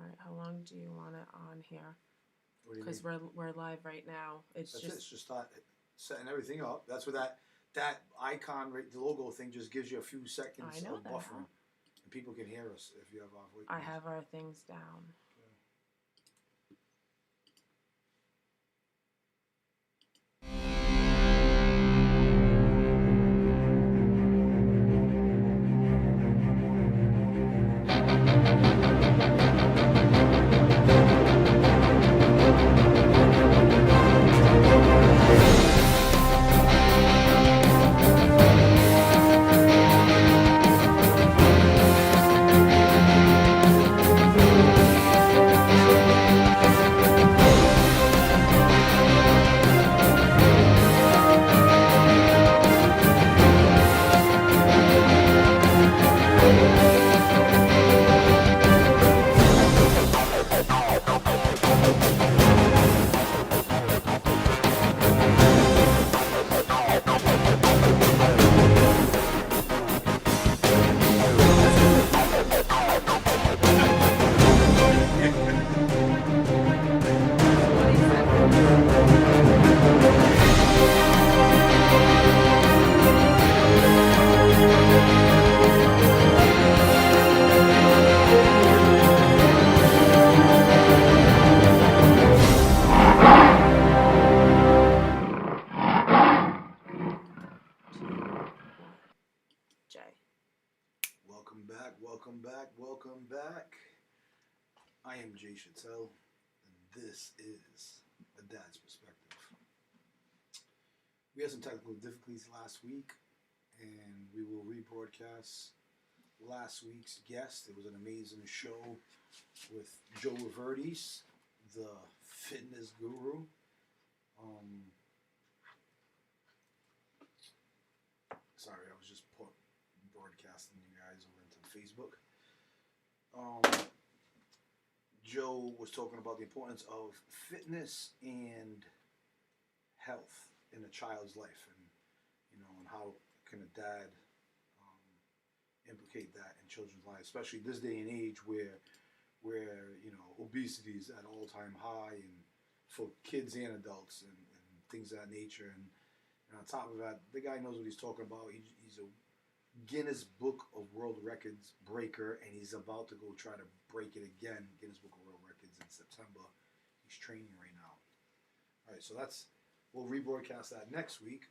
right, how long do you want it on here? What do you Because mean? we're live right now. That's it. It's just start setting everything up. That's where that icon, the logo thing, just gives you a few seconds I know of that. buffering, and people can hear us if you have our voice. I have our things down. Welcome back. I am Jay Chattel, and this is A Dad's Perspective. We had some technical difficulties last week, and we will rebroadcast last week's guest. It was an amazing show with Joe Reverdes, the fitness guru. Sorry, I was just broadcasting you guys over into Facebook. Joe was talking about the importance of fitness and health in a child's life, and and how can a dad implicate that in children's lives, especially this day and age where obesity is at all-time high, and for kids and adults, and things of that nature. And on top of that, the guy knows what he's talking about. He's a Guinness Book of World Records breaker, and he's about to go try to break it again, Guinness Book of World Records, in September. He's training right now. All right, so we'll rebroadcast that next week.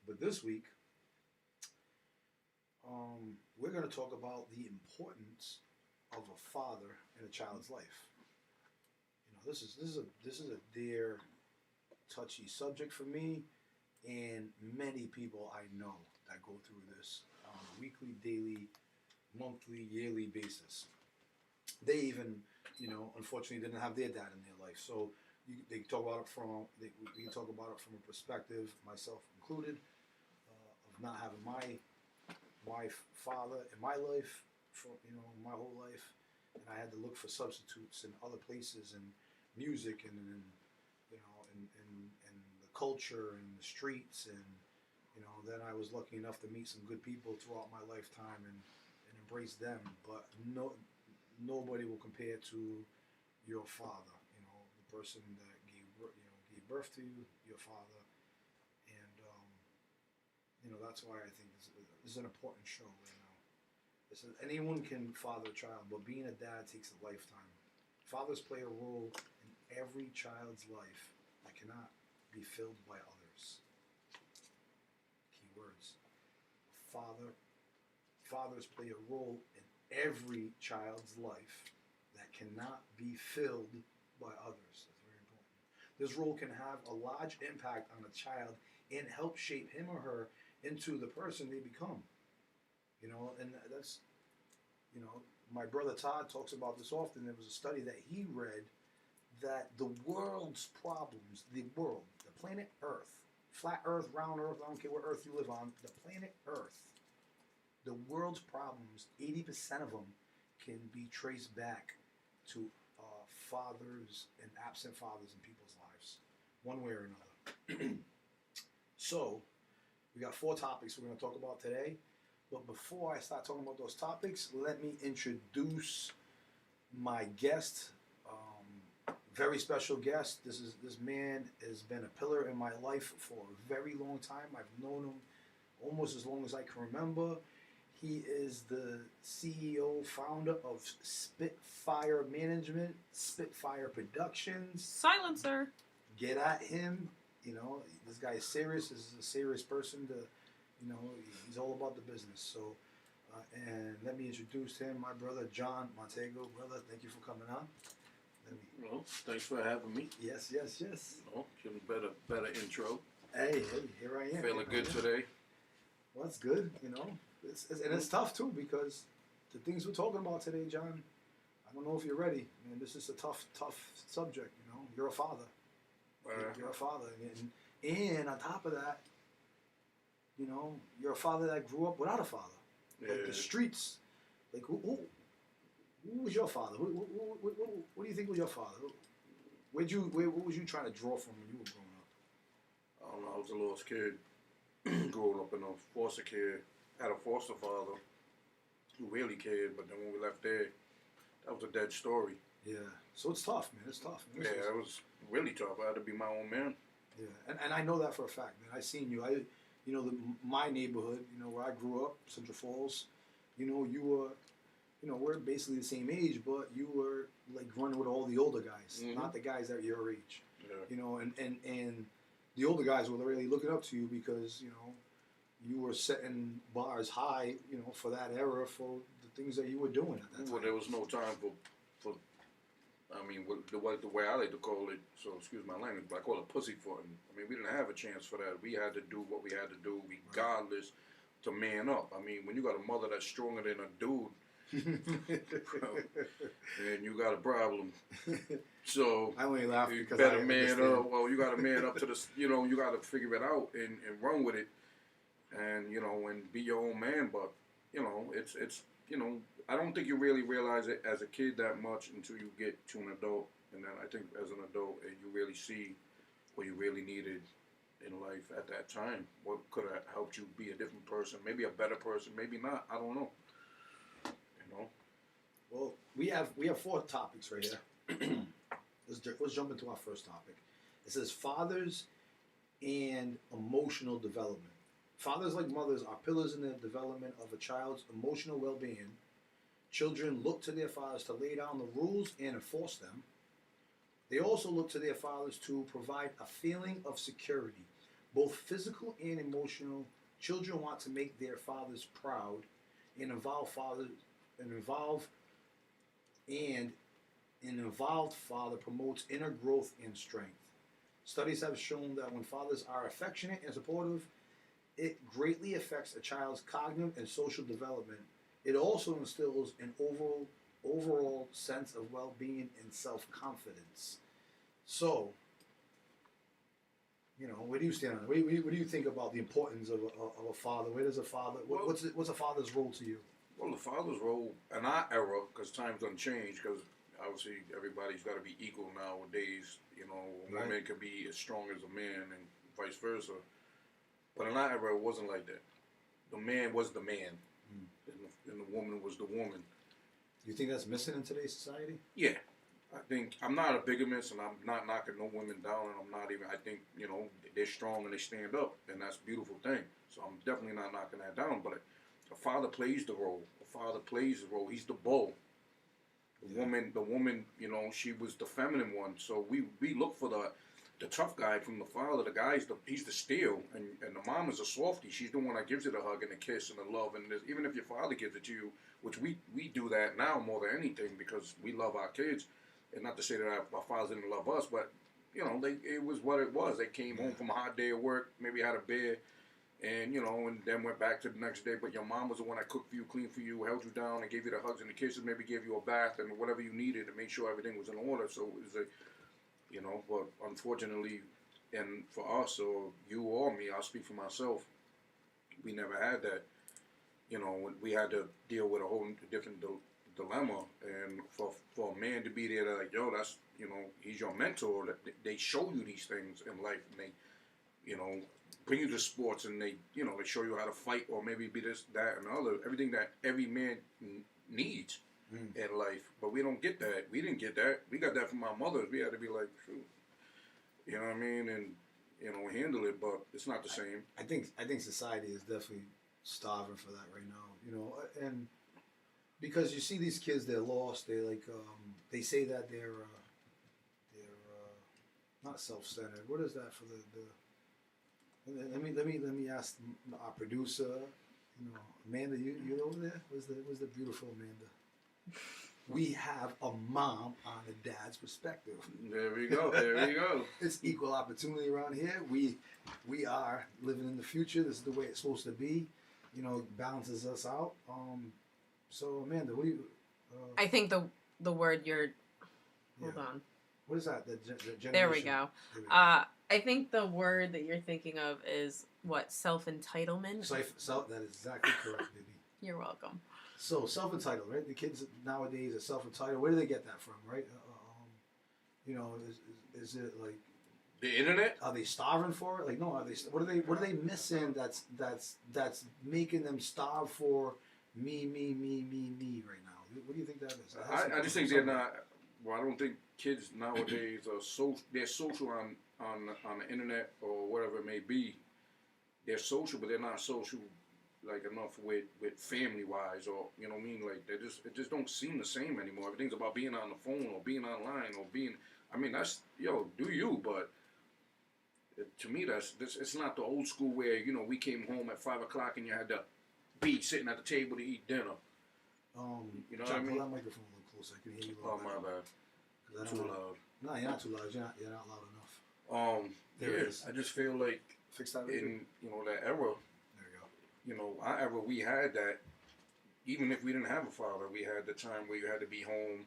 But this week, we're going to talk about the importance of a father in a child's life. This is a dear, touchy subject for me, and many people I know that go through this on a weekly, daily, monthly, yearly basis. They even, unfortunately, didn't have their dad in their life. So they talk about it we can talk about it from a perspective, myself included, of not having my father in my life for my whole life, and I had to look for substitutes in other places, and music, and the culture and the streets, and then I was lucky enough to meet some good people throughout my lifetime and embrace them. But nobody will compare to your father, the person that gave birth to you, your father, and that's why I think this is an important show right now. Anyone can father a child, but being a dad takes a lifetime. Fathers play a role in every child's life that cannot be filled by others. Key words. Fathers play a role in every child's life that cannot be filled by others. That's very important. This role can have a large impact on a child and help shape him or her into the person they become. And that's, my brother Todd talks about this often. There was a study that he read that the world's problems, the planet Earth, flat Earth, round Earth, I don't care what Earth you live on, the planet Earth, the world's problems, 80% of them can be traced back to fathers and absent fathers in people's lives, one way or another. So, we got 4 topics we're going to talk about today. But before I start talking about those topics, let me introduce my guest, very special guest. This man has been a pillar in my life for a very long time. I've known him almost as long as I can remember. He is the CEO, founder of Spitfire Management, Spitfire Productions. Silencer. Get at him. You know, this guy is serious. This is a serious person. He's all about the business. So, and let me introduce him, my brother John Montegio. Brother, thank you for coming on. Well, thanks for having me. Yes. Oh, give a better intro. Hey, here I am. Feeling good today. Well, that's good. And it's tough too because the things we're talking about today, John. I don't know if you're ready. Man, this is a tough subject. You're a father. You're a father, and on top of that, you're a father that grew up without a father. Yeah. Like the streets. Like who was your father? What do you think was your father? What was you trying to draw from when you were growing up? I don't know. I was a lost kid growing up in a foster care. Had a foster father who really cared, but then when we left there, that was a dead story. Yeah. So it's tough, man. It's tough. Yeah, it was really tough. I had to be my own man. Yeah, and I know that for a fact, man. I seen you. My neighborhood, where I grew up, Central Falls. You were, we're basically the same age, but you were like running with all the older guys, not the guys that are your age. Yeah. And the older guys were really looking up to you because you were setting bars high, for that era, for the things that you were doing at that time. Well, there was no time for I mean, the way I like to call it, so excuse my language, but I call it pussyfooting. I mean, we didn't have a chance for that. We had to do what we had to do regardless to man up. I mean, when you got a mother that's stronger than a dude, and you got a problem. So I only laugh you because better I man understand. up. Well, you got to man up to the, you got to figure it out and run with it, and and be your own man. But it's I don't think you really realize it as a kid that much until you get to an adult, and then I think as an adult, you really see what you really needed in life at that time. What could have helped you be a different person, maybe a better person, maybe not. I don't know. Well, we have 4 topics right here. Let's jump into our first topic. It says fathers and emotional development. Fathers, like mothers, are pillars in the development of a child's emotional well-being. Children look to their fathers to lay down the rules and enforce them. They also look to their fathers to provide a feeling of security, both physical and emotional. Children want to make their fathers proud. An involved father promotes inner growth and strength. Studies have shown that when fathers are affectionate and supportive, it greatly affects a child's cognitive and social development. It also instills an overall sense of well-being and self-confidence. So, where do you stand on it? What do you think about the importance of a father? Where does a father? What's a father's role to you? Well, the father's role in our era, because times don't change, because obviously everybody's got to be equal nowadays. Right. Women can be as strong as a man and vice versa. But in our era, it wasn't like that. The man was the man, and the woman was the woman. You think that's missing in today's society? Yeah. I think, I'm not a bigamist, and I'm not knocking no women down, and I'm not even, I think, they're strong and they stand up, and that's a beautiful thing. So I'm definitely not knocking that down, but a father plays the role. A father plays the role. He's the bull. The woman, she was the feminine one. So we look for the tough guy from the father. The guy's he's the steel, and the mom is a softie. She's the one that gives you the hug and the kiss and the love. And even if your father gives it to you, which we do that now more than anything because we love our kids, and not to say that our fathers didn't love us, but it was what it was. They came home from a hard day of work, maybe had a beer. And and then went back to the next day. But your mom was the one that cooked for you, cleaned for you, held you down, and gave you the hugs and the kisses. Maybe gave you a bath and whatever you needed to make sure everything was in order. So it was but unfortunately, and for us or you or me, I'll speak for myself. We never had that. We had to deal with a whole different dilemma. And for a man to be there, like that's he's your mentor. They show you these things in life, and they bring you to sports, and they show you how to fight, or maybe be this, that, and the other. Everything that every man needs. in life, but we don't get that. We didn't get that. We got that from our mothers. We had to be like, shoot, you know what I mean, and handle it. But it's not the same. I think society is definitely starving for that right now. And because you see these kids, they're lost. They they say that they're not self-centered. What is that for the? Let me ask our producer. Amanda, you over there? Was the beautiful Amanda? We have a mom on a dad's perspective. There we go. There we go. It's equal opportunity around here. We are living in the future. This is the way it's supposed to be. It balances us out. So Amanda, what do you? I think the word you're. Hold on. What is that? The generation? There we go. I think the word that you're thinking of is what? Self-entitlement? That is exactly correct, baby. You're welcome. So self-entitled, right? The kids nowadays are self-entitled. Where do they get that from, right? Is it like the internet? Are they starving for it? Like, no. Are they? What are they missing? That's making them starve for me right now. What do you think that is? I just think they're not. Well, I don't think kids nowadays are they're social on the internet or whatever it may be. They're social, but they're not social like enough with family wise, or you know what I mean. Like it just don't seem the same anymore. Everything's about being on the phone or being online or being. I mean, that's do you? But to me, it's not the old school where we came home at 5 o'clock and you had to be sitting at the table to eat dinner. You know what I mean? Pull that microphone a little closer. I can hear you a little Oh, my bad. Too loud. No, you're not too loud. You're not loud enough. There it is. I just feel like Fix that. in that era, There we go. our era, we had that. Even if we didn't have a father, we had the time where you had to be home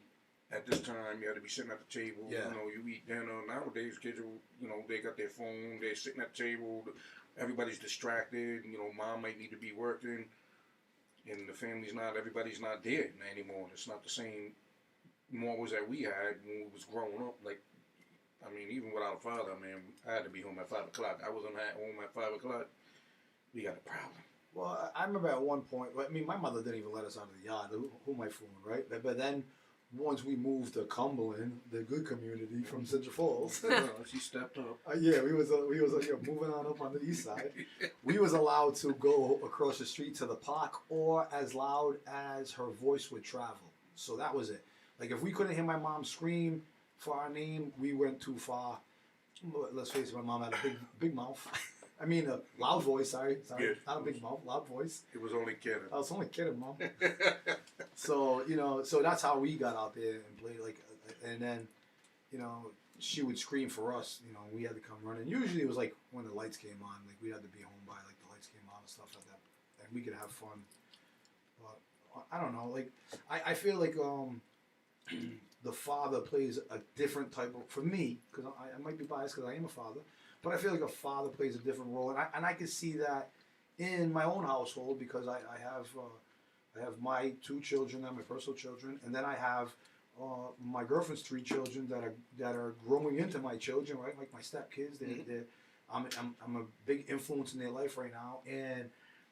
at this time. You had to be sitting at the table. Yeah. You eat dinner. Nowadays, kids are, they got their phone. They're sitting at the table. Everybody's distracted. Mom might need to be working, and the family's not. Everybody's not there anymore. It's not the same morals that we had when we was growing up. Like, I mean, even without a father, man, I had to be home at 5 o'clock. I wasn't at home at 5 o'clock. We got a problem. Well, I remember at one point. I mean, my mother didn't even let us out of the yard. Who am I fooling, right? But then once we moved to Cumberland, the good community from Central Falls. She stepped up. Yeah, we was moving on up on the east side. We was allowed to go across the street to the park, or as loud as her voice would travel. So that was it. Like if we couldn't hear my mom scream for our name, we went too far. Let's face it, my mom had a big mouth. I mean, a loud voice. Sorry, Yeah. Not a big mouth, loud voice. It was only kidding. I was only kidding, Mom. So so that's how we got out there and played. Like, and then, she would scream for us. We had to come running. Usually it was like when the lights came on. Like we had to be home by like the lights came on and stuff like that, and we could have fun. But I don't know. Like I feel like the father plays a different type of, for me, because I might be biased because I am a father. But I feel like a father plays a different role, and I can see that in my own household because I have my 2 children, my personal children, and then I have my girlfriend's 3 children that are growing into my children, right? Like my stepkids. I'm a big influence in their life right now, and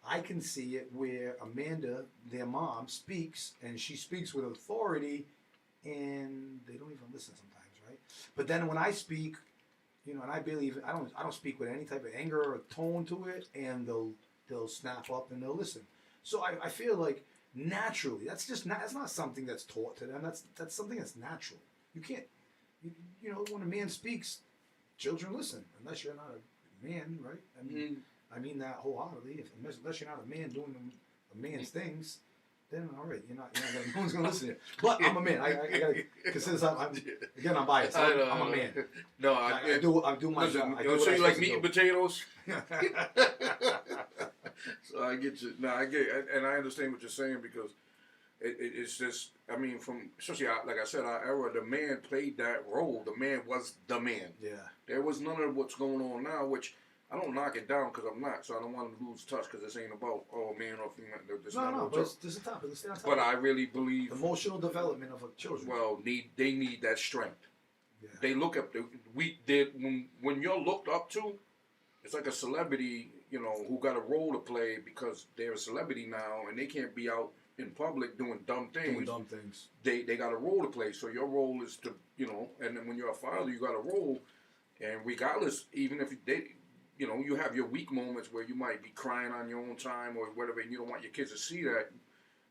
I can see it where Amanda, their mom, speaks, and she speaks with authority, and they don't even listen sometimes, right? But then when I speak, and I believe I don't speak with any type of anger or tone to it, and they'll snap up and they'll listen. So I feel like naturally that's not something that's taught to them. That's something that's natural. You can't, when a man speaks, children listen unless you're not a man, right? I mean that wholeheartedly. Unless you're not a man doing a man's things, then all right, you're not no one's gonna listen to you. But I'm a man. I gotta consider I'm biased. I'm a man. No, I do my job. So you like meat and potatoes? So I get you. No, I get, and I understand what you're saying because it's just. I mean, from especially like I said, our era, the man played that role. The man was the man. Yeah. There was none of what's going on now, which I don't knock it down because I'm not. So I don't want to lose touch because this ain't about man or female. No, but this is topic. Let's stay on topic. But I really believe emotional development of children. Well, they need that strength. Yeah. They look up. When you're looked up to, it's like a celebrity, who got a role to play because they're a celebrity now and they can't be out in public doing dumb things, Doing dumb things. they got a role to play. So your role is to, you know, and then when you're a father, you got a role, and regardless, even if they, you know, you have your weak moments where you might be crying on your own time or whatever, and you don't want your kids to see that,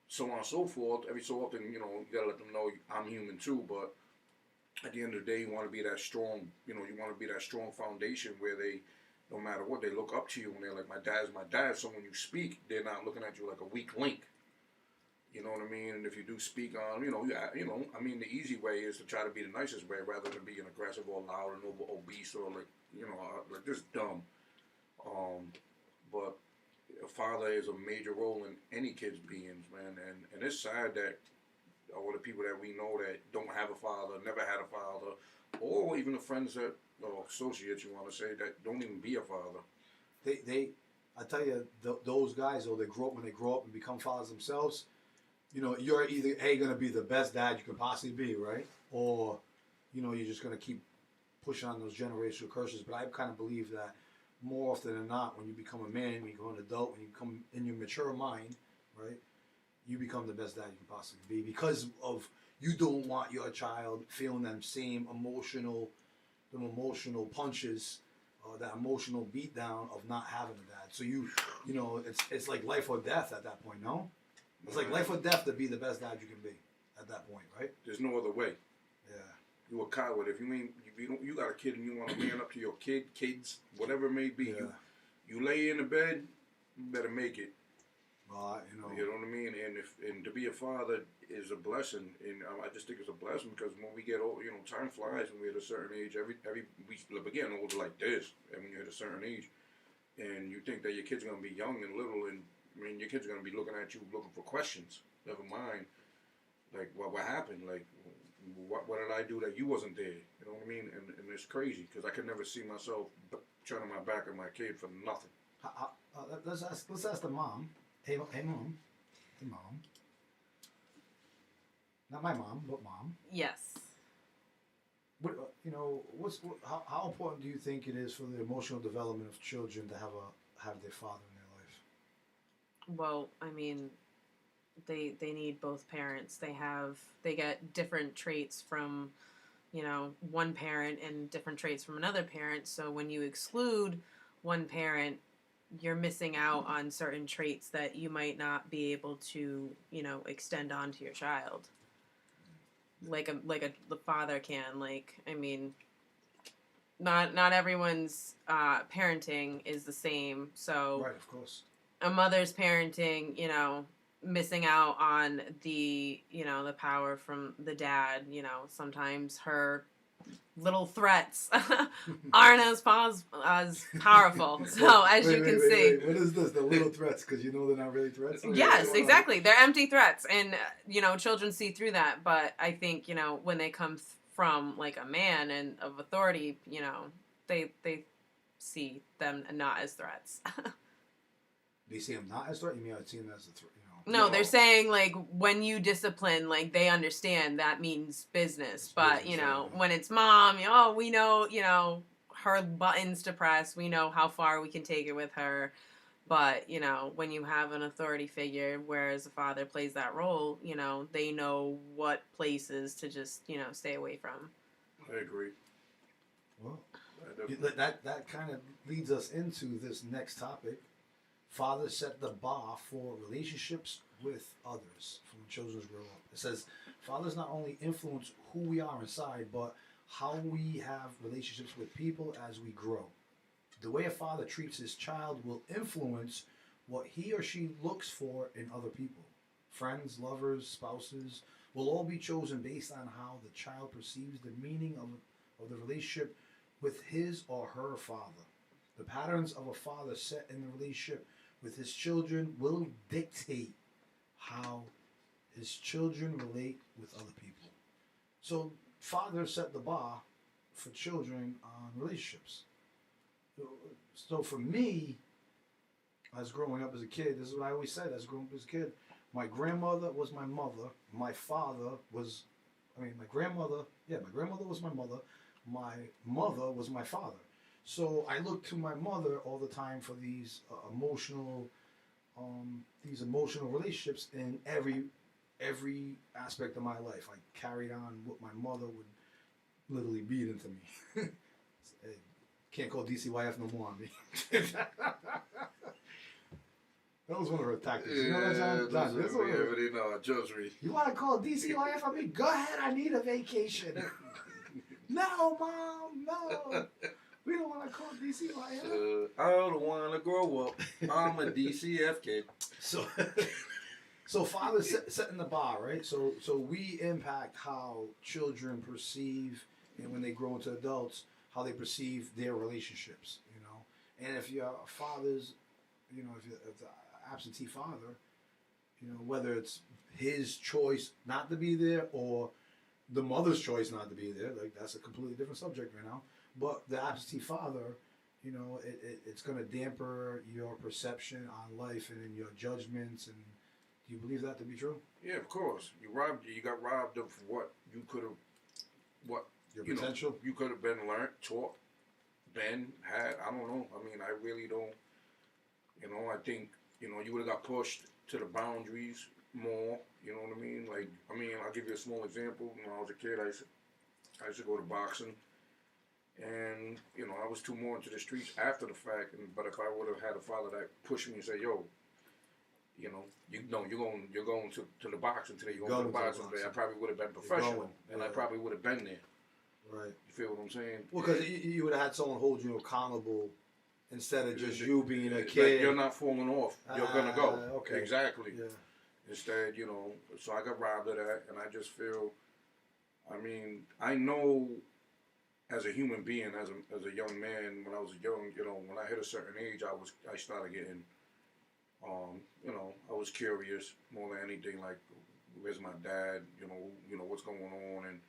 so on and so forth. Every so often, you know, you gotta let them know I'm human too. But at the end of the day, you want to be that strong. You know, you want to be that strong foundation where they, no matter what, they look up to you and they're like, my dad's my dad. So when you speak, they're not looking at you like a weak link. You know what I mean? And if you do speak on, I mean, the easy way is to try to be the nicest way rather than being aggressive or loud and over obese or like, like just dumb. But a father is a major role in any kid's beings, man. And it's sad that all the people that we know that don't have a father, never had a father, or even the friends that, or associates, you want to say, that don't even be a father. I tell you, those guys, though, when they grow up and become fathers themselves, you know, you're either going to be the best dad you could possibly be, right? Or, you know, you're just going to keep pushing on those generational curses. But I kind of believe that more often than not, when you become a man, when you become an adult, when you come in your mature mind, right, you become the best dad you can possibly be because of you don't want your child feeling them same emotional punches, that emotional beatdown of not having a dad. So you know, it's like life or death at that point, no? It's like life or death to be the best dad you can be at that point, right? There's no other way. Yeah. You a coward if you got a kid and you want to man up to your kids, whatever it may be. Yeah. You lay in the bed, you better make it. You know. You know what I mean? And to be a father is a blessing, and I just think it's a blessing because when we get old, you know, time flies when we're at a certain age. We getting older like this, and when you're at a certain age, and you think that your kid's gonna be young and little, and I mean your kid's gonna be looking at you looking for questions. Never mind, like what happened, like what did I do that you wasn't there? You know what I mean? And it's crazy because I could never see myself turning my back on my kid for nothing. Let's ask the mom. Hey mom. Hey mom. Not my mom, but mom. Yes. What how important do you think it is for the emotional development of children to have their father in their life? Well, I mean, they need both parents. They get different traits from, one parent and different traits from another parent. So when you exclude one parent, you're missing out on certain traits that you might not be able to, extend onto your child. Like the father can. Like, I mean, not everyone's parenting is the same. So Right, of course. a mother's parenting, missing out on the the power from the dad. Sometimes her little threats aren't as powerful. So as you can see, what is this? The little threats, because they're not really threats. Yes, exactly. They're empty threats, and children see through that. But I think when they come from like a man and of authority, they see them not as threats. They see them not as threat. You mean I see them as a threat? No, they're saying like when you discipline, like they understand that means business. But when it's mom, we know, her buttons to press. We know how far we can take it with her. But when you have an authority figure, whereas the father plays that role, they know what places to just stay away from. I agree. Well, that kind of leads us into this next topic. Fathers set the bar for relationships with others from when children grow up. It says, fathers not only influence who we are inside, but how we have relationships with people as we grow. The way a father treats his child will influence what he or she looks for in other people. Friends, lovers, spouses will all be chosen based on how the child perceives the meaning of the relationship with his or her father. The patterns of a father set in the relationship with his children will dictate how his children relate with other people. So fathers set the bar for children on relationships. So for me, as growing up as a kid, this is what I always said as growing up as a kid. My grandmother was my mother. My grandmother was my mother. My mother was my father. So I look to my mother all the time for these emotional these emotional relationships in every aspect of my life. I carried on what my mother would literally beat into me. Hey, can't call DCYF no more on me. That was one of her tactics. You know that, John? John, this one of her- know, just read. You want to call DCYF on me? Go ahead. I need a vacation. No, Mom. No. We don't want to call DCYF. I don't want to grow up. I'm a DCF kid. So, so fathers setting the bar, right? So we impact how children perceive, and when they grow into adults, how they perceive their relationships. You know, and if your father's, you know, if you're an absentee father, you know, whether it's his choice not to be there or the mother's choice not to be there, like that's a completely different subject right now. But the absentee father, you know, it's going to damper your perception on life and in your judgments. And do you believe that to be true? Yeah, of course. You got robbed of what you could have, what Your you potential? know, you could have been learned, taught, had. I don't know. I mean, I really don't. You know, I think, you know, you would have got pushed to the boundaries more. You know what I mean? Like, I mean, I'll give you a small example. When I was a kid, I used to go to boxing. And, you know, I was too more into the streets after the fact. But if I would have had a father that pushed me and said, yo, you know, you're going to the boxing today. You're going to the boxing today. I probably would have been professional. And I probably would have been there. Right. You feel what I'm saying? Well, because you would have had someone hold you accountable instead of just you being a Like, kid. you're not falling off. You're going to go. Okay. Exactly. Yeah. Instead, you know, so I got robbed of that. And I just feel, I mean, I know as a human being, as a young man, when I was young, you know, when I hit a certain age, I started getting, you know, I was curious more than anything. Like, where's my dad? You know what's going on, and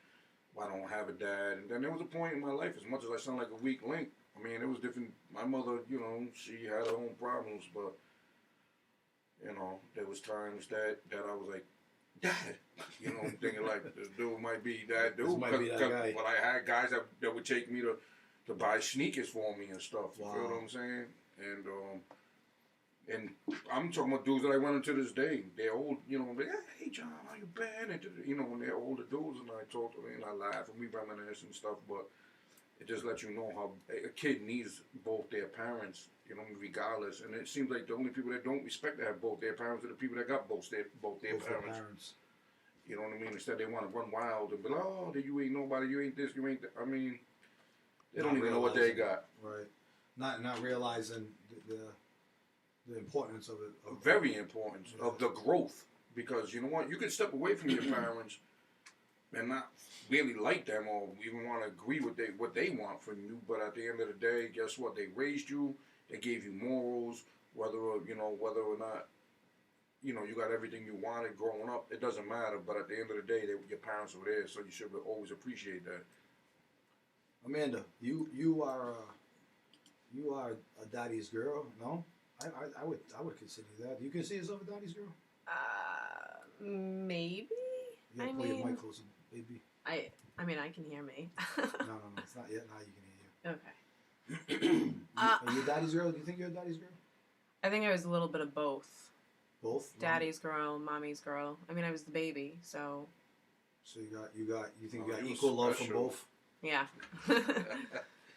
why don't I have a dad? And then there was a point in my life, as much as I sound like a weak link. I mean, it was different. My mother, you know, she had her own problems, but you know, there was times that I was like, Dad, you know, thinking like this dude might be that dude. This might be that guy. But I had guys that would take me to buy sneakers for me and stuff. You feel what I'm saying? And I'm talking about dudes that I run into this day. They're old, you know, like, hey John, how you been? And you know, when they're older dudes, and I talk to them and I laugh and we reminisce and stuff. But it just lets you know how a kid needs both their parents, you know, regardless. And it seems like the only people that don't respect to have both their parents are the people that got both their parents. You know what I mean? Instead, they want to run wild and be like, oh, you ain't nobody, you ain't this, you ain't that. I mean, they don't even know what they got. Right. Not realizing the importance of it. Very important of the growth. Because you know what? You can step away from your parents and not really like them or even want to agree with what they want from you. But at the end of the day, guess what? They raised you. They gave you morals. Whether or not, you know, you got everything you wanted growing up, it doesn't matter. But at the end of the day, your parents were there, so you should always appreciate that. Amanda, you are a daddy's girl, no? I would consider that. Do you consider yourself a daddy's girl? Maybe. You gotta pull your mic closer, baby. I mean, I can hear me. No, it's not yet. Now you can hear you. Okay. Are you a daddy's girl? Do you think you're a daddy's girl? I think I was a little bit of both. Both? Daddy's girl, mommy's girl. I mean, I was the baby, so. So you think you got equal love from both? Yeah.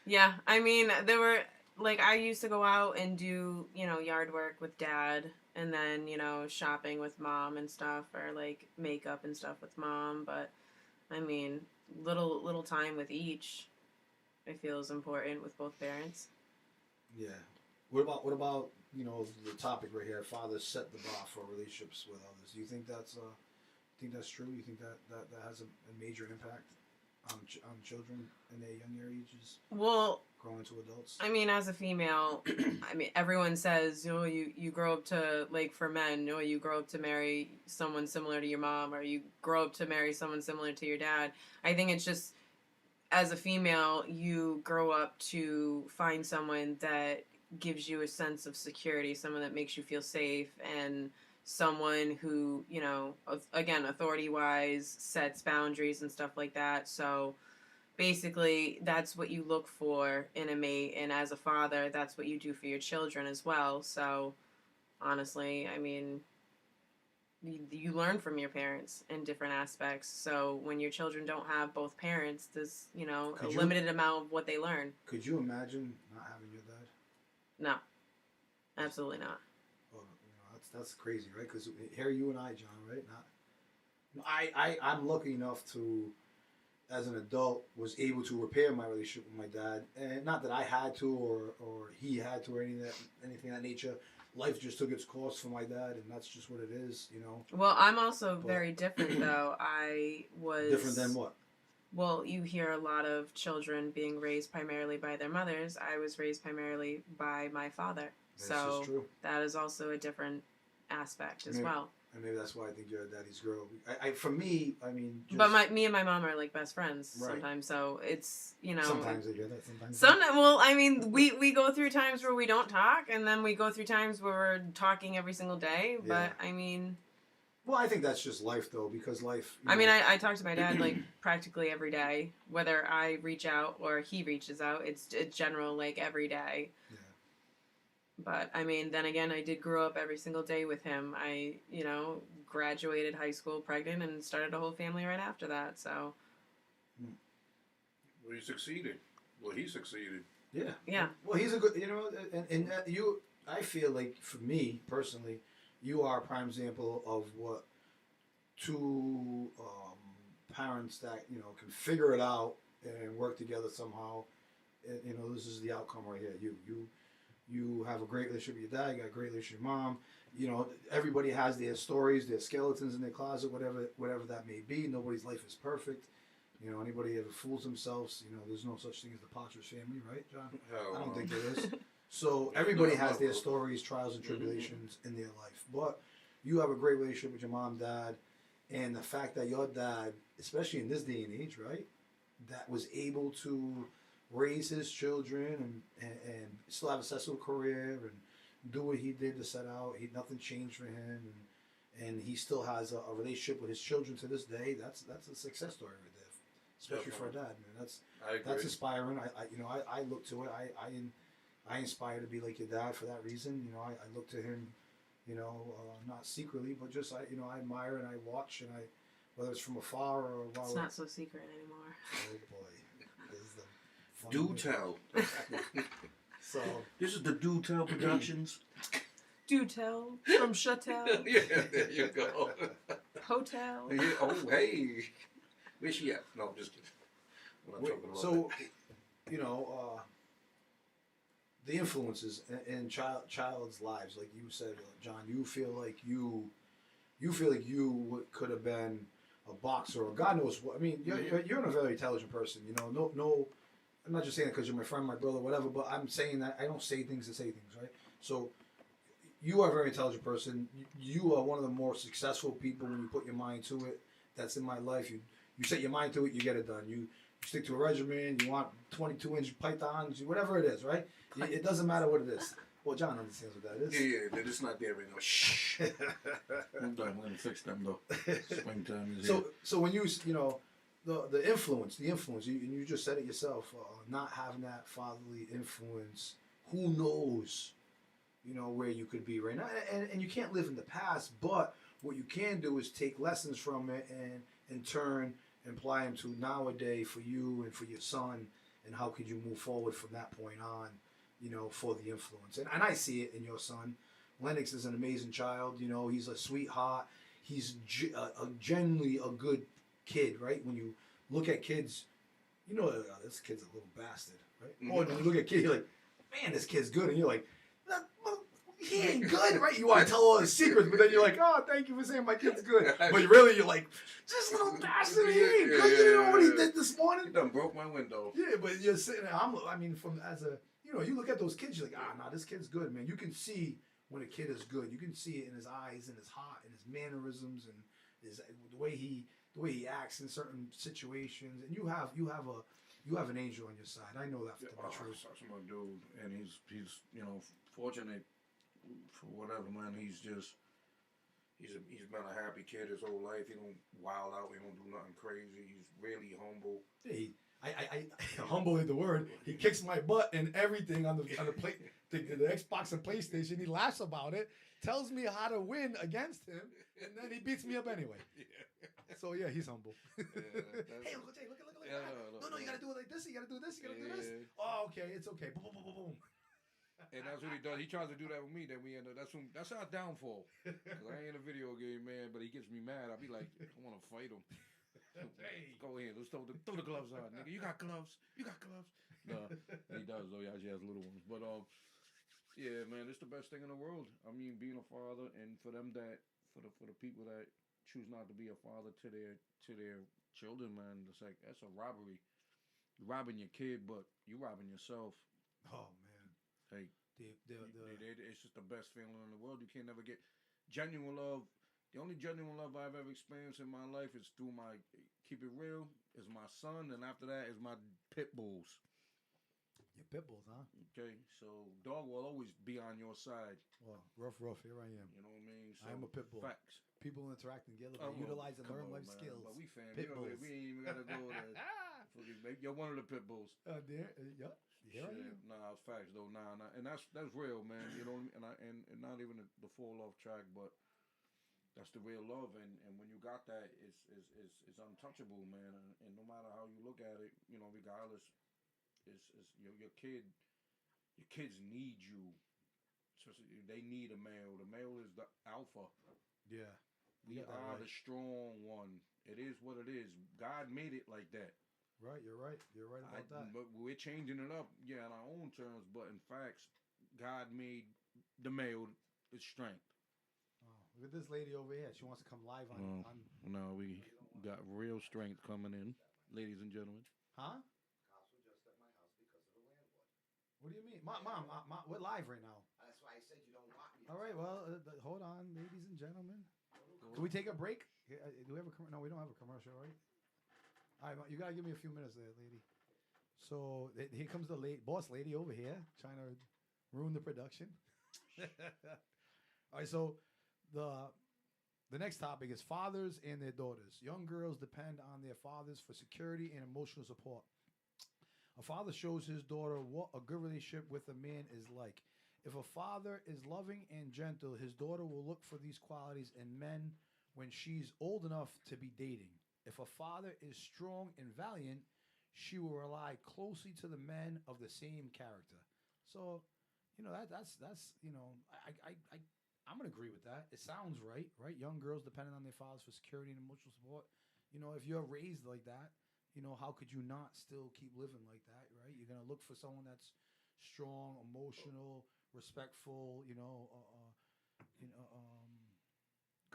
Yeah, I mean, there were, like, I used to go out and do, you know, yard work with dad, and then, you know, shopping with mom and stuff, or, like, makeup and stuff with mom, but, I mean, little time with each, I feel, is important with both parents. Yeah. What about you know, the topic right here? Fathers set the bar for relationships with others. Do you think that's true? You think that has a major impact on children in their younger ages? Well, growing to adults. I mean, as a female, I mean, everyone says, you know, you grow up to, like, for men, you know, you grow up to marry someone similar to your mom, or you grow up to marry someone similar to your dad. I think it's just, as a female, you grow up to find someone that gives you a sense of security, someone that makes you feel safe, and someone who, you know, again, authority-wise, sets boundaries and stuff like that. So basically, that's what you look for in a mate, and as a father, that's what you do for your children as well. So honestly. I mean, you learn from your parents in different aspects. So when your children don't have both parents, there's, a Could you limited amount of what they learn. could you imagine not having your dad? No, absolutely not. Oh, that's crazy, right? Because here you and I, John, right? I'm lucky enough to, as an adult, was able to repair my relationship with my dad, and not that I had to or he had to or anything of that nature. Life just took its course for my dad, and that's just what it is, Well, I'm also But- very different, though. I was Different than what? Well, you hear a lot of children being raised primarily by their mothers. I was raised primarily by my father. This So is true. that is also a different aspect as Maybe- well. And maybe that's why I think you're a daddy's girl. For me, I mean, just, But me and my mom are like best friends Right. sometimes. So it's, sometimes I get that. Sometimes. Well, I mean, we go through times where we don't talk, and then we go through times where we're talking every single day. Yeah. But I mean, Well, I think that's just life, though, because life. I mean, I talk to my dad like practically every day, whether I reach out or he reaches out. It's general like every day. Yeah. But I mean, then again, I did grow up every single day with him. I, graduated high school pregnant and started a whole family right after that. So Well, he succeeded. Well, he succeeded. Yeah. Yeah. Well, he's a good, and you. I feel like for me personally, you are a prime example of what two parents that can figure it out and work together somehow. And, this is the outcome right here. You have a great relationship with your dad. You got a great relationship with your mom. Everybody has their stories, their skeletons in their closet, whatever that may be. Nobody's life is perfect. Anybody ever fools themselves, there's no such thing as the Partridge Family, right, John? Hell, I don't no. think there is. So everybody has their stories, trials, and tribulations in their life. But you have a great relationship with your mom, dad, and the fact that your dad, especially in this day and age, right, that was able to raise his children and still have a successful career and do what he did to set out. Nothing changed for him, and he still has a relationship with his children to this day. That's a success story right there, especially for a dad, man. I agree. That's inspiring. I look to it. I inspire to be like your dad for that reason. I look to him, not secretly, but just I admire and I watch and whether it's from afar or while it's not so secret anymore. Oh boy, this is the funny Do bit. tell. So This is the Do Tell Productions. Do tell from Chatel Yeah, there you go. Hotel. Yeah, oh, hey. Where's she at? No, just kidding. I'm not talking about so the influences in child's lives, like you said, John, you feel like you could have been a boxer or God knows what. I mean, you're a very intelligent person. No, I'm not just saying that because you're my friend, my brother, whatever. But I'm saying that I don't say things to say things, right? So you are a very intelligent person. You are one of the more successful people when you put your mind to it. That's in my life. You set your mind to it, you get it done. You stick to a regimen. You want 22-inch pythons, whatever it is, right? It doesn't matter what it is. Well, John understands what that is. Yeah, it's not there right now. Shh. I'm done. We're gonna fix them though. Springtime is here. So when the influence, you just said it yourself, not having that fatherly influence, who knows, where you could be right now, and you can't live in the past, but what you can do is take lessons from it and in turn apply them to nowadays for you and for your son, and how could you move forward from that point on, for the influence. And I see it in your son. Lennox is an amazing child. He's a sweetheart. He's genuinely a good kid, right? When you look at kids, this kid's a little bastard, right? Mm-hmm. Or when you look at kids, you're like, man, this kid's good. And you're like, he ain't good, right? You want to tell all his secrets, but then you're like, oh, thank you for saying my kid's good. But you're like, this little bastard, he ain't good. You know what he did this morning? He done broke my window. Yeah, but you're sitting there, you look at those kids, you're like, this kid's good, man. You can see when a kid is good. You can see it in his eyes, in his heart, in his mannerisms, and the way he acts in certain situations. And you have an angel on your side. I know that to be true. Such a dude, and he's fortunate for whatever, man. He's been a happy kid his whole life. He don't wild out. He don't do nothing crazy. He's really humble. I humble is the word. He kicks my butt and everything on the play. the Xbox and PlayStation. He laughs about it, tells me how to win against him, and then he beats me up anyway. Yeah. So yeah, he's humble. That's- Hey, Uncle Jay, look. Yeah, No, you gotta do it like this. You gotta do this. You gotta do Yeah. this. Oh, okay, it's okay. Boom, boom, boom, boom, boom. And that's what he does. He tries to do that with me. Then we end up. That's our downfall. 'Cause I ain't a video game man, but he gets me mad. I'll be like, I want to fight him. Hey. Go ahead. Let's throw the gloves on, nigga. You got gloves. No, he does though. He actually has little ones. But yeah, man, it's the best thing in the world. I mean, being a father, and for the people that choose not to be a father to their children, man, it's like that's a robbery. You're robbing your kid, but you're robbing yourself. Oh man. Like The it's just the best feeling in the world. You can't never get genuine love. The only genuine love I've ever experienced in my life is through my keep it real. Is my son, and after that is my pit bulls. your pit bulls, huh? Okay, so dog will always be on your side. Well, rough. Here I am. You know what I mean? So, I am a pit bull. Facts. People interacting together, Oh, utilize and come learn on, life man. skills. But we fam. Pit You know, bulls. we ain't even gotta go to. You're one of the pit bulls. There, yeah. Here I am. Nah, it's facts though. Nah, and that's real, man. You know what I mean? And not even the full love track, but that's the real love. And when you got that, it's untouchable, man. And no matter how you look at it, you know, regardless, it's your kids need you. Especially they need a male. The male is the alpha. Yeah. We are the strong one. It is what it is. God made it like that. Right, you're right. You're right about that. But we're changing it up, yeah, on our own terms. But in fact, God made the male its strength. Oh, look at this lady over here. She wants to come live on. No, we got real strength coming in, ladies and gentlemen. Huh? Cops were just at my house because of the landlord. What do you mean? Mom, we're live right now. That's why I said you don't want me. All right, well, hold on, ladies and gentlemen. Can we take a break? Do we have a No, we don't have a commercial, right? All right, you got to give me a few minutes there, lady. So here comes the boss lady over here trying to ruin the production. All right, so the next topic is fathers and their daughters. Young girls depend on their fathers for security and emotional support. A father shows his daughter what a good relationship with a man is like. If a father is loving and gentle, his daughter will look for these qualities in men when she's old enough to be dating. If a father is strong and valiant, she will rely closely to the men of the same character. So, you know, that's you know, I'm gonna agree with that. It sounds right? Young girls depending on their fathers for security and emotional support. You know, if you're raised like that, you know, how could you not still keep living like that, right? You're gonna look for someone that's strong, emotional, respectful.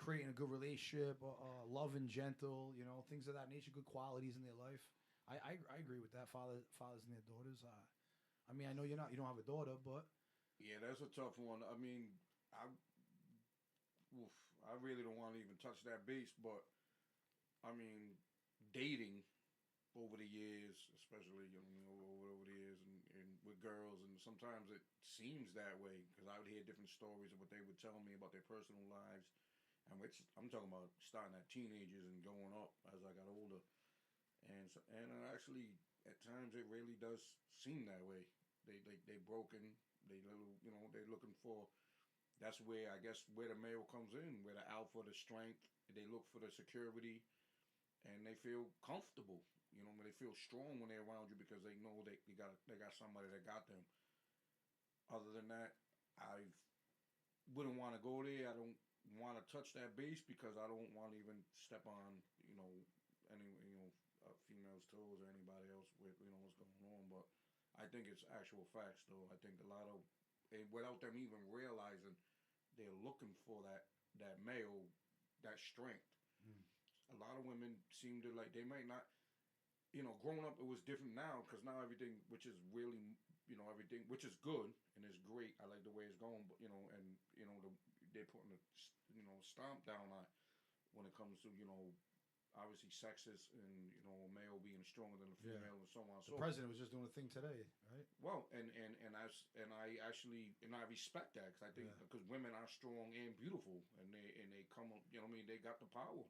Creating a good relationship, love and gentle. You know, things of that nature, good qualities in their life. I agree with that. Fathers and their daughters. I mean, I know you don't have a daughter, but yeah, that's a tough one. I mean, I really don't want to even touch that base, but I mean, dating over the years, especially over the years, and with girls, and sometimes it seems that way because I would hear different stories of what they would tell me about their personal lives, and which I'm talking about starting at teenagers and going up as I got older, and actually at times it really does seem that way. They broken. They're looking for. That's where I guess where the male comes in, where the alpha, the strength. They look for the security, and they feel comfortable. You know, when they feel strong when they're around you because they know they got somebody that got them. Other than that, I wouldn't want to go there. I don't want to touch that base because I don't want to even step on any female's toes or anybody else with what's going on. But I think it's actual facts though. I think a lot of without them even realizing they're looking for that male, that strength. A lot of women seem to like they might not. Growing up, it was different now because now everything, which is really, everything, which is good and it's great. I like the way it's going, but they're putting a stomp down on when it comes to obviously sexist and male being stronger than the female and so on. the president was just doing a thing today, right? Well, and I actually I respect that because I think because women are strong and beautiful and they come up, they got the power.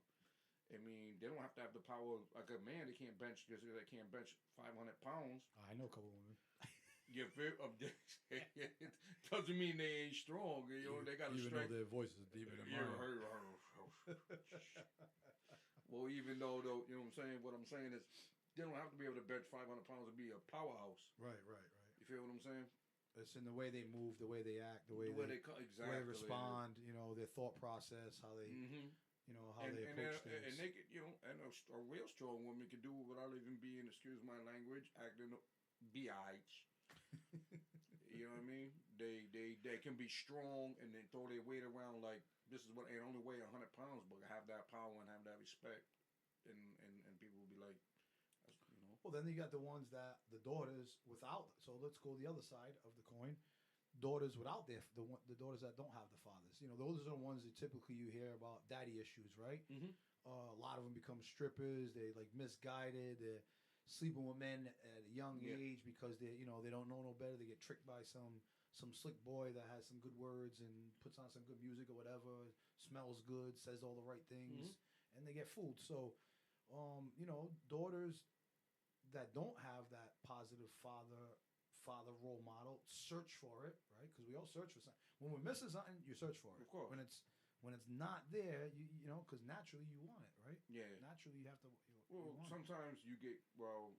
I mean, they don't have to have the power like a man. They can't bench just because they can't bench 500 pounds. I know a couple of women. You feel? It doesn't mean they ain't strong. You know, they got a Even though strength. their voice is deeper than Yeah, mine. well, even though, you know what I'm saying? What I'm saying is, they don't have to be able to bench 500 pounds to be a powerhouse. Right. You feel what I'm saying? It's in the way they move, the way they act, the way The way they, they exactly the way they respond. You know, their thought process, how they, Mm-hmm. you know, how they approach things. And they could, you know, and a real strong woman can do it without even being, excuse my language, acting biatch. You know what I mean? They can be strong and then throw their weight around like this is what and only weigh 100 pounds, but have that power and have that respect, and people will be like, you know. Well, then you got the ones that the daughters without. So let's go the other side of the coin. Daughters without the daughters that don't have the fathers. You know, those are the ones that typically you hear about daddy issues, right? Mm-hmm. A lot of them become strippers. They like misguided. They're sleeping with men at a young age because they don't know no better. They get tricked by some slick boy that has some good words and puts on some good music or whatever. Smells good, says all the right things, and they get fooled. So, daughters that don't have that positive father role model, search for it, right? Because we all search for something. When we're missing something, you search for it. Of course. When it's not there, you know, because naturally you want it, right? Yeah. Naturally you have to. Well, want sometimes you get for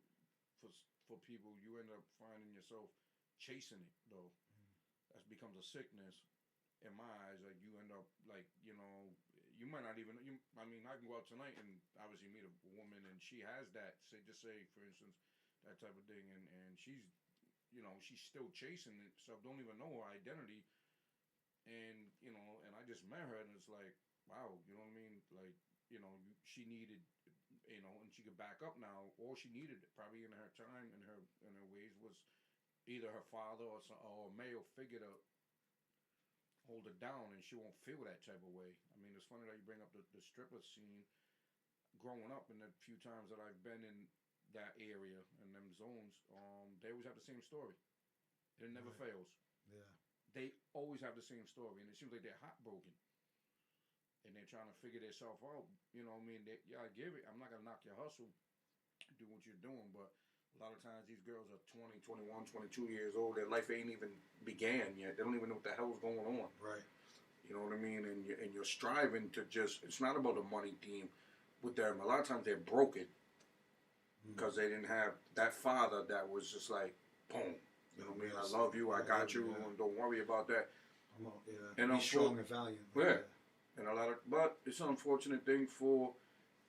people you end up finding yourself chasing it though. That becomes a sickness. In my eyes, like you end up like you might not even. I mean, I can go out tonight and obviously meet a woman and she has that. Say for instance, that type of thing, and she's she's still chasing it, so don't even know her identity. And and I just met her, and it's like, wow, you know what I mean? Like, she needed, and she could back up now. All she needed, probably in her time, in her ways, was either her father or a male figure to hold her down, and she won't feel that type of way. I mean, it's funny that you bring up the stripper scene. Growing up, and the few times that I've been in that area and them zones, they always have the same story. It never fails. Yeah. They always have the same story, and it seems like they're heartbroken, and they're trying to figure themselves out. You know what I mean? I give it. I'm not gonna knock your hustle, do what you're doing, but a lot of times these girls are 20, 21, 22 years old. Their life ain't even began yet. They don't even know what the hell's going on. Right. You know what I mean? And you're striving to just. It's not about the money theme with them. A lot of times they're broken because they didn't have that father that was just like, boom. You know what I mean? I love you. I got you. And don't worry about that. And be strong and valiant. Yeah. And but it's an unfortunate thing for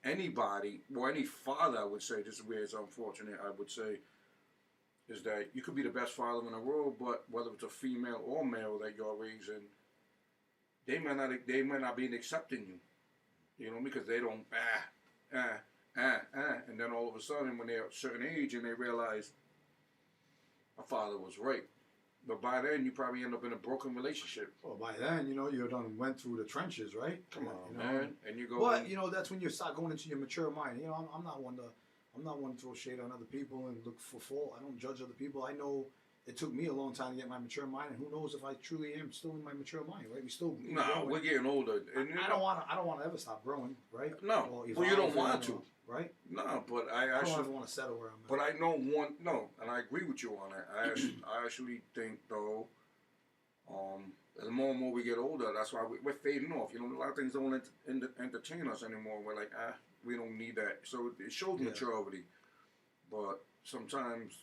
anybody, or any father, I would say, this is where it's unfortunate, I would say, is that you could be the best father in the world, but whether it's a female or male that you're raising, they might not be accepting you. You know, because they don't, and then all of a sudden when they're a certain age and they realize my father was right. But by then, you probably end up in a broken relationship. Well, by then, you done went through the trenches, right? Come on, man. And you go. But that's when you start going into your mature mind. I'm not one to throw shade on other people and look for fault. I don't judge other people. I know it took me a long time to get my mature mind, and who knows if I truly am still in my mature mind, right? We're getting older. And I don't want to ever stop growing, right? No, well, you don't want to, right? No, but I don't ever want to settle where I'm at. But I know and I agree with you on that. I actually think though, the more and more we get older, that's why we're fading off. A lot of things don't entertain us anymore. We're like, we don't need that. So it shows maturity, but sometimes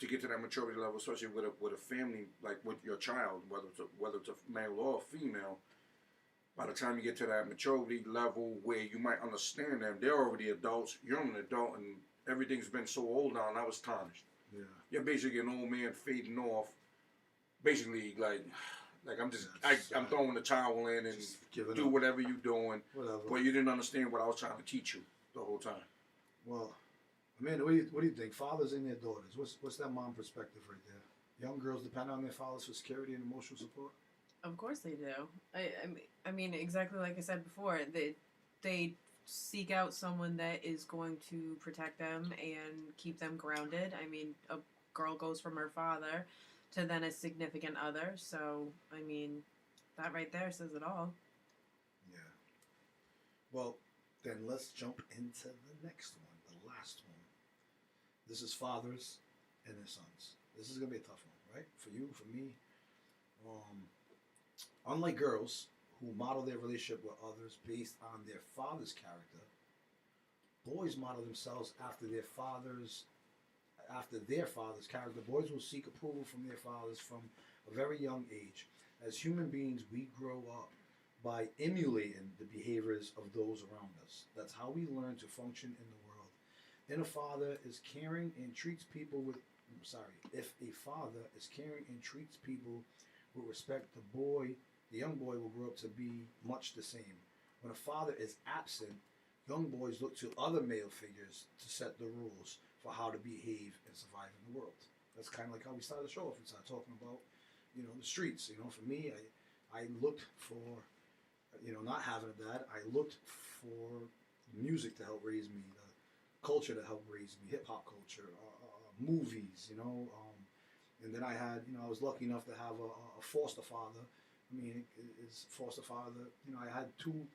to get to that maturity level, especially with a family, like with your child, whether it's a male or a female, by the time you get to that maturity level where you might understand them, they're already adults, you're an adult, and everything's been so old now it's tarnished. Yeah. You're basically an old man fading off, basically like I'm throwing the towel in and do whatever you're doing, but you didn't understand what I was trying to teach you the whole time. Well, Amanda, what do you think? Fathers and their daughters. What's that mom perspective right there? Young girls depend on their fathers for security and emotional support. Of course they do. I mean, exactly like I said before. They seek out someone that is going to protect them and keep them grounded. I mean, a girl goes from her father to then a significant other. So, I mean, that right there says it all. Yeah. Well, then let's jump into the next one, the last one. This is fathers and their sons. this is gonna be a tough one, right? For you, for me. Unlike girls who model their relationship with others based on their father's character, boys model themselves after their father's character. Boys will seek approval from their fathers from a very young age. As human beings, we grow up by emulating the behaviors of those around us. That's how we learn to function in the world. And a father is caring and treats people with if a father is caring and treats people with respect, the young boy will grow up to be much the same. When a father is absent, young boys look to other male figures to set the rules for how to behave and survive in the world. That's kind of like how we started the show off. We started talking about, the streets. For me, I looked for, not having a dad, I looked for music to help raise me, the culture to help raise me, hip hop culture, movies, and then I was lucky enough to have a foster father. His foster father, I had two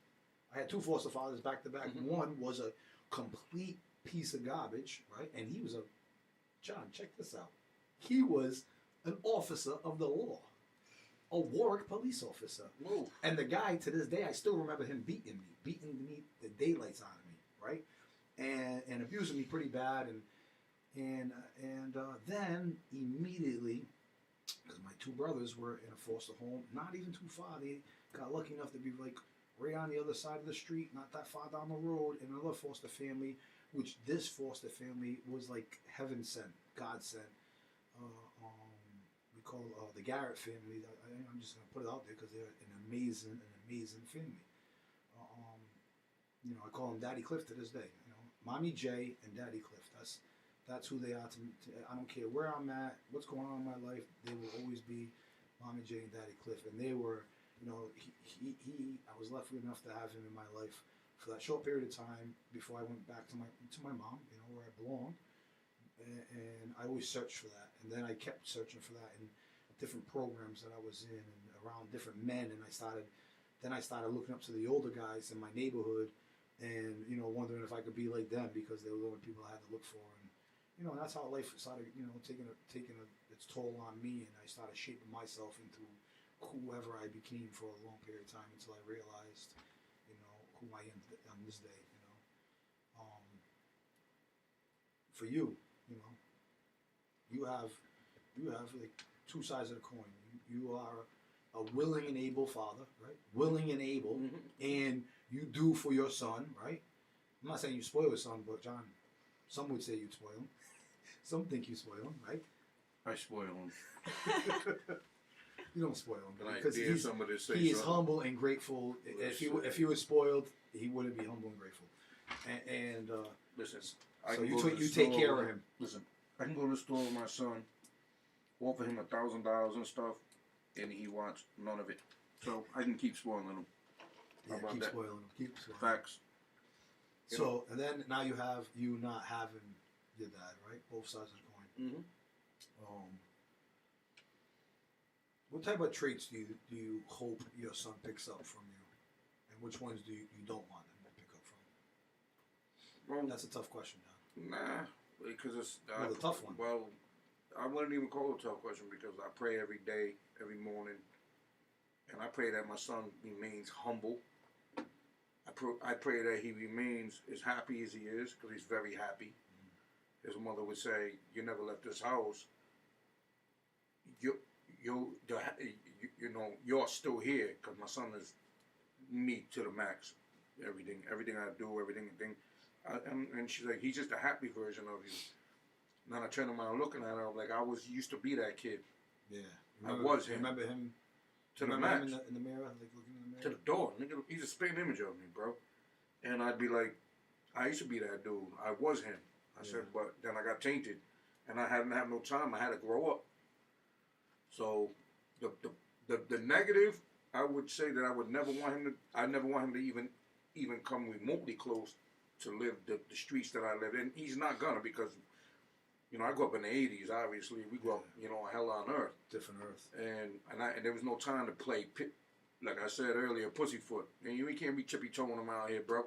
foster fathers back to back. One was a complete piece of garbage, right? And he was John, check this out. He was an officer of the law, a Warwick police officer. Whoa. And the guy, to this day, I still remember him beating me the daylights out of me, right? And abusing me pretty bad. And then immediately, because my two brothers were in a foster home, not even too far. They got lucky enough to be like right on the other side of the street, not that far down the road, in another foster family, which this foster family was like heaven sent, God sent. We call the Garrett family. I'm just gonna put it out there because they're an amazing family. I call them Daddy Cliff to this day. Mommy J and Daddy Cliff. That's who they are to me. I don't care where I'm at, what's going on in my life. They will always be Mommy J and Daddy Cliff, and they were. I was lucky enough to have him in my life for that short period of time before I went back to my mom, where I belonged, and I always searched for that, and then I kept searching for that in different programs that I was in and around different men, and I started looking up to the older guys in my neighborhood, and wondering if I could be like them because they were the only people I had to look for, and that's how life started, taking its toll on me, and I started shaping myself into whoever I became for a long period of time until I realized, who I am on this day. For you, you have like two sides of the coin. You are a willing and able father, right? Willing and able, and you do for your son, right? I'm not saying you spoil your son, but John, some would say you spoil him. Some think you spoil him, right? I spoil him. You don't spoil him And because I dare somebody to say he is something. humble and grateful. If he was spoiled, he wouldn't be humble and grateful. And Listen, so you take care of him. Listen, I can go to the store with my son, offer him $1,000 and stuff, and he wants none of it. So I can keep spoiling him. Yeah, How about keep that? spoiling him. Keep spoiling him. Facts. So, and then now you have you not having your dad, right? Both sides of the coin. Mm-hmm. What type of traits do you hope your son picks up from you, and which ones do you don't want him to pick up from? Well, That's a tough question, John. nah, because it's A tough one. Well, I wouldn't even call it a tough question because I pray every day, every morning, and I pray that my son remains humble. I pray that he remains as happy as he is because he's very happy. His mother would say, "You never left this house. You're still here," because my son is me to the max. Everything I do, everything. And she's like, "He's just a happy version of you." And then I turn around looking at her, I'm like, I used to be that kid. Yeah, I was him. Remember him To the remember max. him in the mirror, like looking in the mirror. To the door. Nigga, he's a spitting image of me, bro. And I'd be like, I used to be that dude. I was him. I said, but then I got tainted. And I hadn't had no time. I had to grow up. So the negative, I would say that I never want him to even come remotely close to live the streets that I live in. He's not gonna because, I grew up in the 80s, obviously. We grew up, hell on earth. Different earth. And there was no time to play, like I said earlier, pussyfoot. And you can't be tippy-toeing them out here, bro.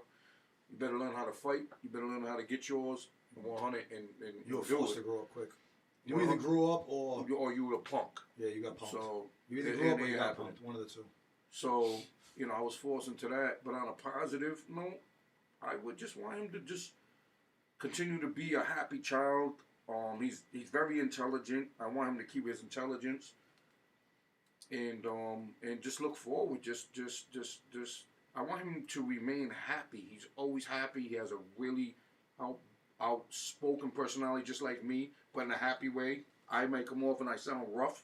You better learn how to fight. You better learn how to get yours 100 and You were do forced it. to grow up quick. You either grew up or you were a punk. yeah, you got punked. So You either it grew up or ain't you got happening. punked. One of the two. So, I was forced into that. But on a positive note, I would just want him to just continue to be a happy child. He's very intelligent. I want him to keep his intelligence, and just look forward. Just I want him to remain happy. He's always happy. He has a really outspoken personality, just like me, but in a happy way. I might come off and I sound rough.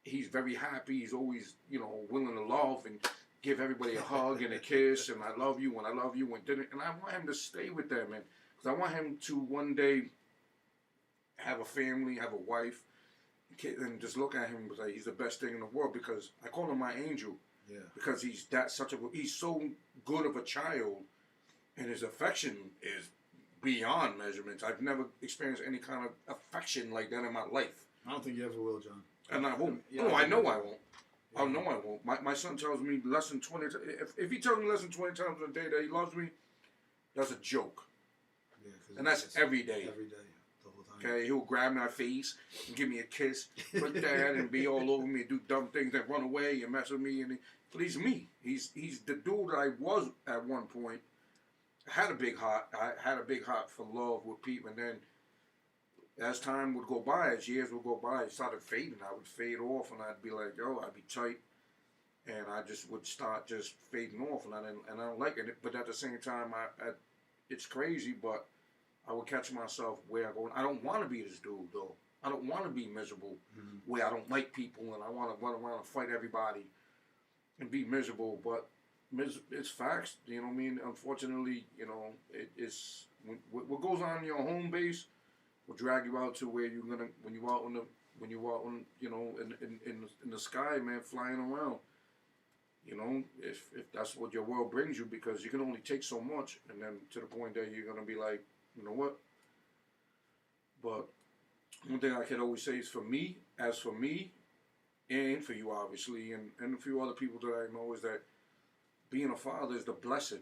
He's very happy. He's always, willing to love and give everybody a hug and a kiss and I love you and I want him to stay with that, man, because I want him to one day have a family, have a wife, and just look at him and say he's the best thing in the world, because I call him my angel. Yeah. Because he's so good of a child, and his affection is beyond measurements. I've never experienced any kind of affection like that in my life. I don't think you ever will, John. And I won't. Yeah, No, I know I will. won't. Yeah. I know I won't. My son tells me less than 20 times. If he tells me less than 20 times a day that he loves me, that's a joke. Yeah, And that's every day. Every day, the whole time. Okay, he'll grab my face and give me a kiss, put that, and be all over me and do dumb things and run away and mess with me. And he's me. He's the dude I was at one point. I had a big heart. I had a big heart for love with people, and then as time would go by, as years would go by, it started fading. I would fade off, and I'd be like, yo, I'd be tight, and I just would start just fading off, and I don't like it. But at the same time, it's crazy, but I would catch myself where I go. I don't want to be this dude, though. I don't want to be miserable, where I don't like people, and I want to run around and fight everybody and be miserable. But it's facts, you know what I mean? Unfortunately, it's what goes on in your home base will drag you out to where you're gonna when you out on in the sky, man, flying around. If that's what your world brings you, because you can only take so much, and then to the point that you're gonna be like, you know what? But one thing I can always say is for me, and for you obviously, and a few other people that I know, is that being a father is the blessing.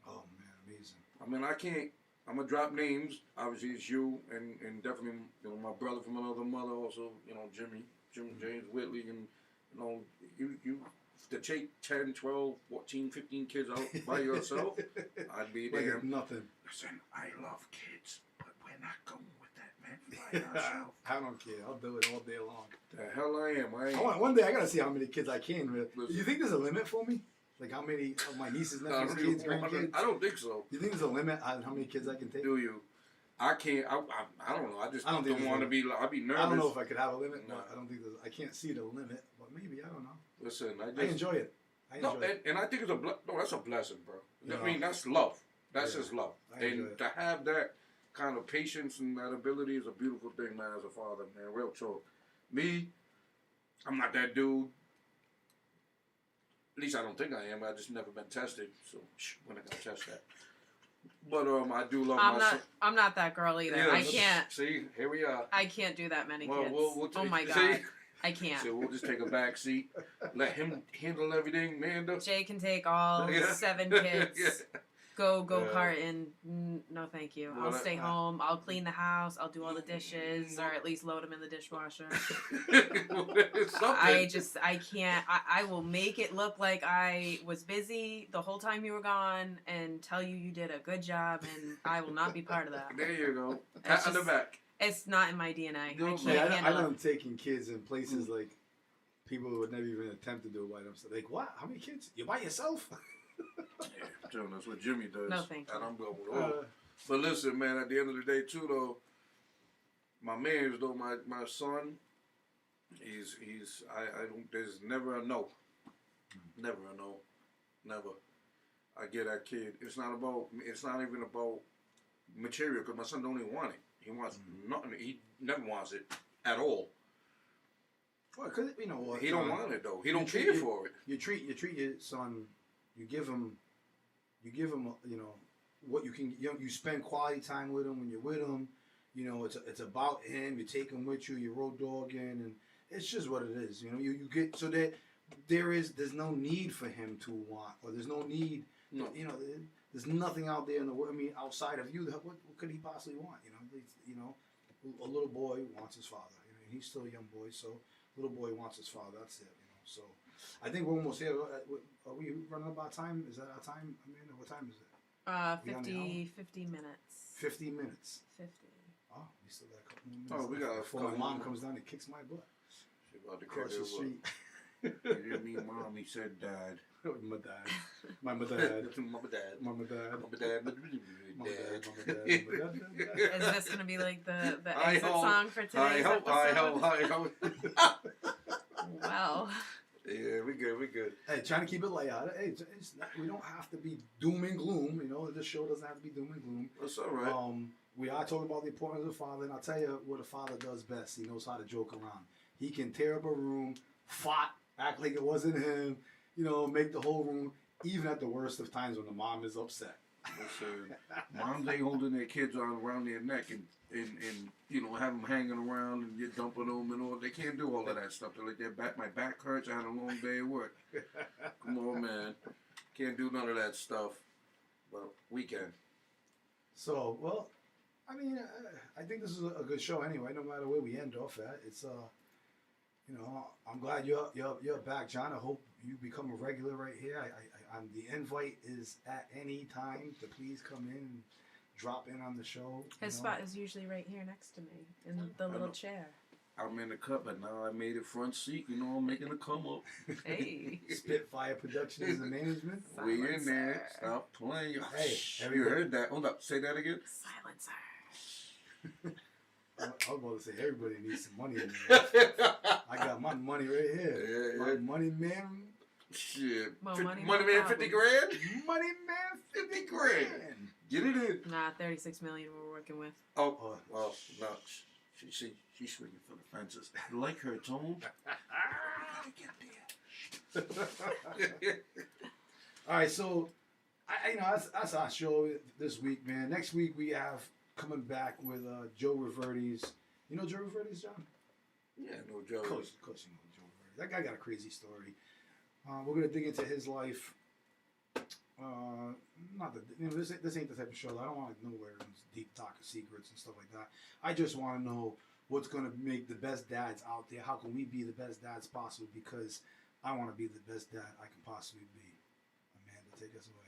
Oh man, amazing. I mean, I'm gonna drop names. Obviously, it's you, and definitely, my brother from another mother, also, Jimmy James Whitley, and you to take 10, 12, 14, 15 kids out by yourself, I'd be Like there. nothing. Listen, I love kids, but we're not going with that, man. Fly ourselves. I don't care. I'll do it all day long. The hell I am. I ain't. One day I gotta see how many kids I can. Listen. You think there's a limit for me? Like how many of my nieces, nephews, kids, grandkids? I don't think so. You think there's a limit on how many kids I can take? Do you? I can't. I don't know. I just I don't think don't want to there's be. I'd be nervous. I don't know if I could have a limit. No. But I don't think there's. I can't see the limit, but maybe I don't know. Listen, I enjoy it. And I think it's that's a blessing, bro. Yeah. I mean, that's love. That's Yeah. just love. I enjoy And it. to have that kind of patience and that ability is a beautiful thing, man. As a father, man, real talk. Me, I'm not that dude. At least I don't think I am. I just never been tested, so we're not gonna test that. But I do love my son. I'm not that girl either. Yeah, I can't. See, here we are. I can't do that many Well, kids. we'll Oh my see? god, I can't. So we'll just take a back seat, let him handle everything, man. Jay can take all Yeah. 7 kids. Yeah. Go Yeah. karting. No, thank you. Well, I'll stay home. I'll clean the house. I'll do all the dishes, or at least load them in the dishwasher. I can't. I will make it look like I was busy the whole time you were gone, and tell you did a good job, and I will not be part of that. There you go. It's Pat on the just- back. It's not in my DNA. No, I man. can't Yeah, I handle it. done taking kids in places like people would never even attempt to do it by themselves. Like, what? How many kids? You by yourself? Yeah, John, that's what Jimmy does. No, thank you. And I'm going, oh. But listen, man, at the end of the day, too, though, my man's, though, my son, I don't, there's never a no. Never a no. Never. I get that kid. It's not even about material, because my son don't even want it. He wants nothing. He never wants it at all. Well, cause you know what? He don't want it, though. He don't treat care it- for it. You treat your son. You give him, what you can. You spend quality time with him when you're with him. It's about him. You take him with you. You road dogging, and it's just what it is. You get so that there's no need for him to want, or there's no need. No. There's nothing out there in the world. I mean, outside of you, what could he possibly want? a little boy wants his father. You know, he's still a young boy, so little boy wants his father. That's it. You know, so I think we're almost here. Are we running about time? Is that our time? Amanda, what time is it? We on the 50 minutes. 50 minutes. 50. Oh, we still got a couple more minutes. Oh, we got a before my couple mom more. comes down and kicks my butt She about to across the street. He didn't mean mom. He said dad. My dad. My dad. Mama dad. Mama dad. Mama dad. Mama dad. Mama dad. Is this going to be like the Hi exit ho. song for Hi today's ho. Hi ho. episode? Hi ho. Well, Yeah, we good. We good. Hey, trying to keep it light. Hey, we don't have to be doom and gloom. You know, this show doesn't have to be doom and gloom. That's all right. We are talking about the importance of the father, and I'll tell you what a father does best. He knows how to joke around. He can tear up a room, fight, act like it wasn't him, you know, make the whole room, even at the worst of times when the mom is upset. Listen, moms ain't holding their kids around their neck and you know, have them hanging around and you're dumping them and all. They can't do all of that stuff. They're like, my back hurts. I had a long day at work. Come on, man. Can't do none of that stuff. But we can. So, well, I mean, I think this is a good show anyway. No matter where we end off at, it's you know, I'm glad you're back, John. I hope you become a regular right here. The invite is at any time to please come in and drop in on the show. his spot is usually right here next to me in the little chair. I'm in the cup, but now I made it front seat. You know, I'm making a come up. Hey. Spitfire Productions and Management. We in there. Silencer. Stop playing. Hey, you everybody. heard that? Hold up. Say that again. Silencer. I was about to say everybody needs some money in their life. I got my money right here. Yeah, My yeah. money man. Shit. More 50, money, money more man, 50 grand? Money man, 50 grand. Get it in. Nah, 36 million we're working with. Oh, well, no. She's swinging for the fences. I like her tone. All right, so I you know that's our show this week, man. Next week we have coming back with Joe Reverdes. You know Joe Reverdes, John? Yeah, no joke. Of course you know Joe Reverdes. That guy got a crazy story. We're gonna dig into his life. Not that you know this ain't the type of show. I don't want to know where it's deep talk of secrets and stuff like that. I just want to know what's gonna make the best dads out there. How can we be the best dads possible? Because I want to be the best dad I can possibly be. Amanda, take us away.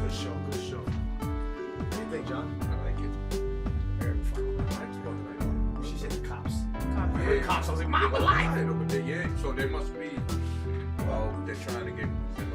Good show, good show. What do you think, John? I like it. Very fun. She said the cops. Yeah, Cops. I was like, Mom, alive. Yeah, so they must be, well, they're trying to get him